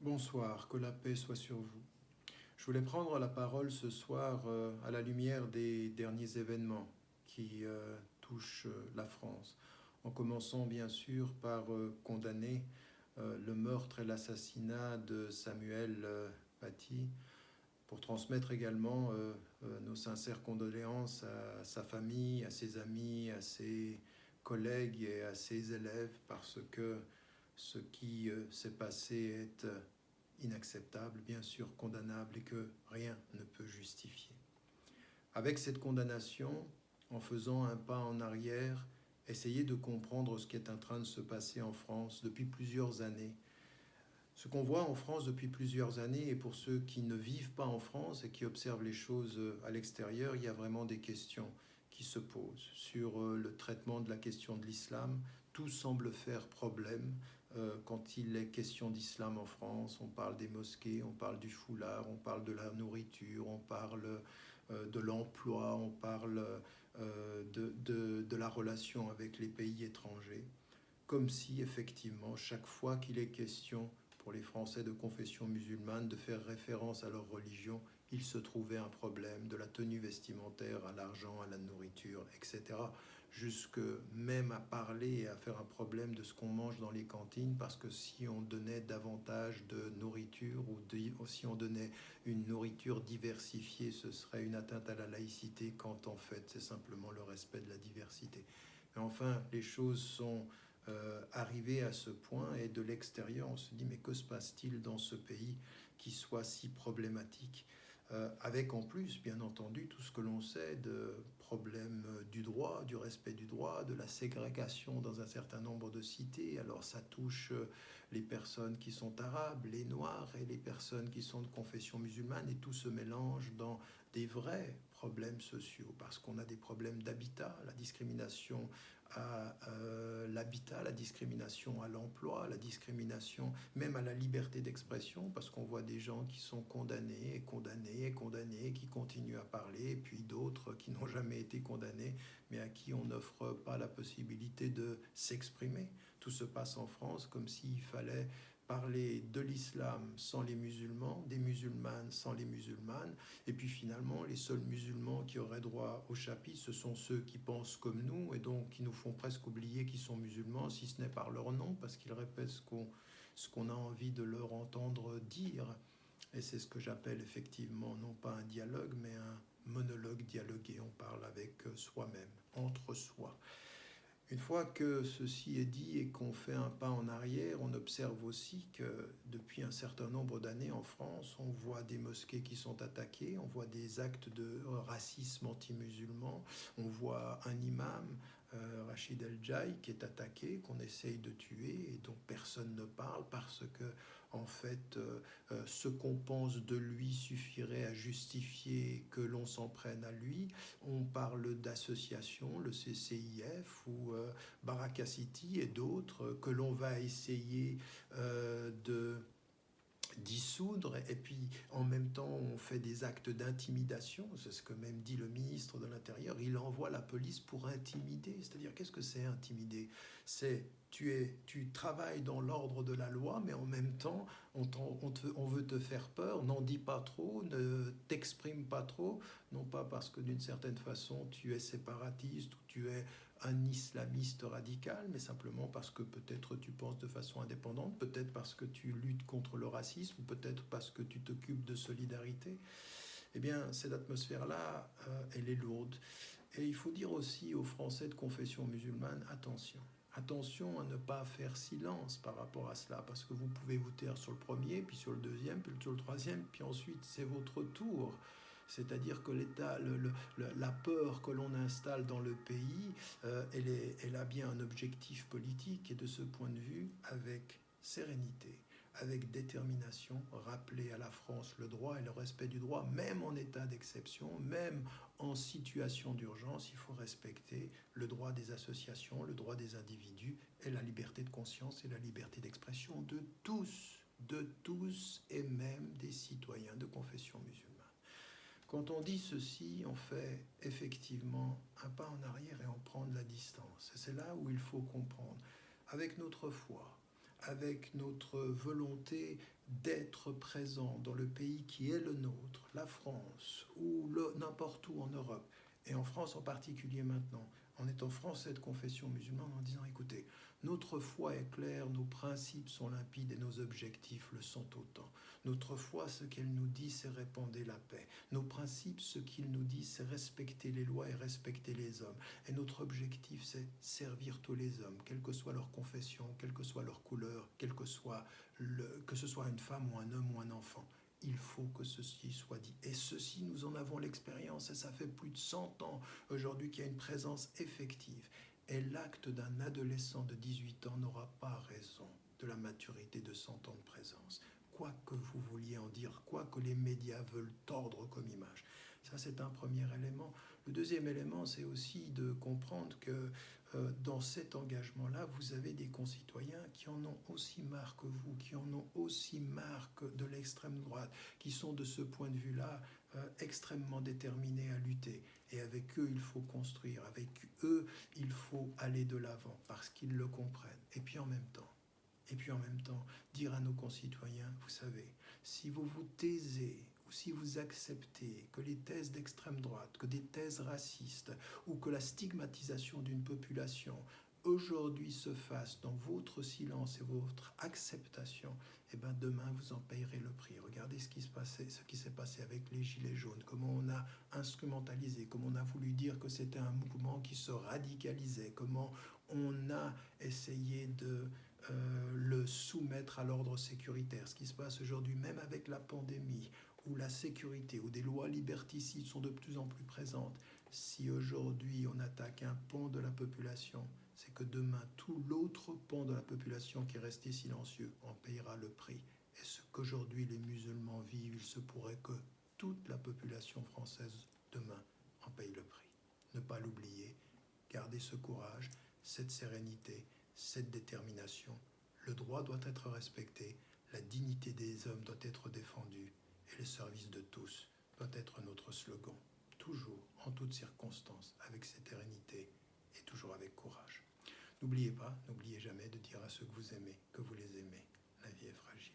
Bonsoir, que la paix soit sur vous. Je voulais prendre la parole ce soir à la lumière des derniers événements qui touchent la France, en commençant bien sûr par condamner le meurtre et l'assassinat de Samuel Paty, pour transmettre également nos sincères condoléances à sa famille, à ses amis, à ses collègues et à ses élèves, parce que ce qui s'est passé est inacceptable, bien sûr condamnable, et que rien ne peut justifier. Avec cette condamnation, en faisant un pas en arrière, essayez de comprendre ce qui est en train de se passer en France depuis plusieurs années. Ce qu'on voit en France depuis plusieurs années, et pour ceux qui ne vivent pas en France et qui observent les choses à l'extérieur, il y a vraiment des questions qui se posent sur le traitement de la question de l'islam. Tout semble faire problème quand il est question d'islam en France. On parle des mosquées, on parle du foulard, on parle de la nourriture, on parle de l'emploi, on parle de la relation avec les pays étrangers. Comme si, effectivement, chaque fois qu'il est question pour les Français de confession musulmane de faire référence à leur religion, il se trouvait un problème, de la tenue vestimentaire à l'argent, à la nourriture, etc. Jusque même à parler et à faire un problème de ce qu'on mange dans les cantines, parce que si on donnait davantage de nourriture ou si on donnait une nourriture diversifiée, ce serait une atteinte à la laïcité, quand en fait c'est simplement le respect de la diversité. Mais enfin, les choses sont arrivé à ce point, et de l'extérieur on se dit mais que se passe-t-il dans ce pays qui soit si problématique, avec en plus bien entendu tout ce que l'on sait de problèmes du droit, du respect du droit, de la ségrégation dans un certain nombre de cités. Alors ça touche les personnes qui sont arabes, les noirs et les personnes qui sont de confession musulmane, et tout se mélange dans des vrais problèmes sociaux, parce qu'on a des problèmes d'habitat, la discrimination à l'habitat, la discrimination à l'emploi, la discrimination même à la liberté d'expression, parce qu'on voit des gens qui sont condamnés et condamnés et condamnés, qui continuent à parler, et puis d'autres qui n'ont jamais été condamnés, mais à qui on n'offre pas la possibilité de s'exprimer. Tout se passe en France comme s'il fallait parler de l'islam sans les musulmans, des musulmanes sans les musulmanes, et puis finalement les seuls musulmans qui auraient droit au chapitre, ce sont ceux qui pensent comme nous, et donc qui nous font presque oublier qu'ils sont musulmans, si ce n'est par leur nom, parce qu'ils répètent ce qu'on a envie de leur entendre dire. Et c'est ce que j'appelle effectivement non pas un dialogue, mais un monologue dialogué. On parle avec soi-même, entre soi. Une fois que ceci est dit et qu'on fait un pas en arrière, on observe aussi que depuis un certain nombre d'années en France, on voit des mosquées qui sont attaquées, on voit des actes de racisme anti-musulman, on voit un imam, Rachid El-Jaï, qui est attaqué, qu'on essaye de tuer et dont personne ne parle, parce que en fait, ce qu'on pense de lui suffirait à justifier que l'on s'en prenne à lui. On parle d'associations, le CCIF ou Baraka City et d'autres, que l'on va essayer de dissoudre, et puis en même temps on fait des actes d'intimidation. C'est ce que même dit le ministre de l'Intérieur, il envoie la police pour intimider. C'est-à-dire, qu'est-ce que c'est intimider? C'est tu travailles dans l'ordre de la loi, mais en même temps on veut te faire peur. N'en dis pas trop, ne t'exprime pas trop, non pas parce que d'une certaine façon tu es séparatiste ou tu es un islamiste radical, mais simplement parce que peut-être tu penses de façon indépendante, peut-être parce que tu luttes contre le racisme, ou peut-être parce que tu t'occupes de solidarité. Eh bien, cette atmosphère-là, elle est lourde. Et il faut dire aussi aux Français de confession musulmane, attention. Attention à ne pas faire silence par rapport à cela, parce que vous pouvez vous taire sur le premier, puis sur le deuxième, puis sur le troisième, puis ensuite c'est votre tour. C'est-à-dire que l'État, la peur que l'on installe dans le pays, elle a bien un objectif politique, et de ce point de vue, avec sérénité, avec détermination, rappeler à la France le droit et le respect du droit, même en état d'exception, même en situation d'urgence. Il faut respecter le droit des associations, le droit des individus, et la liberté de conscience et la liberté d'expression de tous, et même des citoyens de confession musulmane. Quand on dit ceci, on fait effectivement un pas en arrière et on prend de la distance. Et c'est là où il faut comprendre, avec notre foi, avec notre volonté d'être présent dans le pays qui est le nôtre, la France, ou n'importe où en Europe, et en France en particulier maintenant, en étant français de confession musulmane, en disant, écoutez, notre foi est claire, nos principes sont limpides et nos objectifs le sont autant. Notre foi, ce qu'elle nous dit, c'est répandre la paix. Nos principes, ce qu'ils nous disent, c'est respecter les lois et respecter les hommes. Et notre objectif, c'est servir tous les hommes, quelle que soit leur confession, quelle que soit leur couleur, que ce soit une femme ou un homme ou un enfant. Il faut que ceci soit dit. Et ceci, nous en avons l'expérience, et ça fait plus de 100 ans aujourd'hui qu'il y a une présence effective. Et l'acte d'un adolescent de 18 ans n'aura pas raison de la maturité de 100 ans de présence. Quoi que vous vouliez en dire, quoi que les médias veulent tordre comme image. Ça, c'est un premier élément. Le deuxième élément, c'est aussi de comprendre que dans cet engagement-là, vous avez des concitoyens qui en ont aussi marre que vous, qui en ont aussi marre de l'extrême droite, qui sont de ce point de vue-là extrêmement déterminés à lutter. Et avec eux, il faut construire. Avec eux, il faut aller de l'avant parce qu'ils le comprennent. Et puis en même temps, dire à nos concitoyens, vous savez, si vous vous taisez ou si vous acceptez que les thèses d'extrême droite, que des thèses racistes ou que la stigmatisation d'une population aujourd'hui se fasse dans votre silence et votre acceptation, et bien demain vous en payerez le prix. Regardez ce qui s'est passé avec les Gilets jaunes, comment on a instrumentalisé, comment on a voulu dire que c'était un mouvement qui se radicalisait, comment on a essayé de le soumettre à l'ordre sécuritaire. Ce qui se passe aujourd'hui, même avec la pandémie, où la sécurité, où des lois liberticides sont de plus en plus présentes, si aujourd'hui on attaque un pan de la population, c'est que demain, tout l'autre pan de la population qui est resté silencieux en payera le prix. Et ce qu'aujourd'hui les musulmans vivent, il se pourrait que toute la population française demain en paye le prix. Ne pas l'oublier, garder ce courage, cette sérénité, cette détermination. Le droit doit être respecté, la dignité des hommes doit être défendue et le service de tous doit être notre slogan. Toujours, en toutes circonstances, avec sérénité et toujours avec courage. N'oubliez jamais de dire à ceux que vous aimez que vous les aimez. La vie est fragile.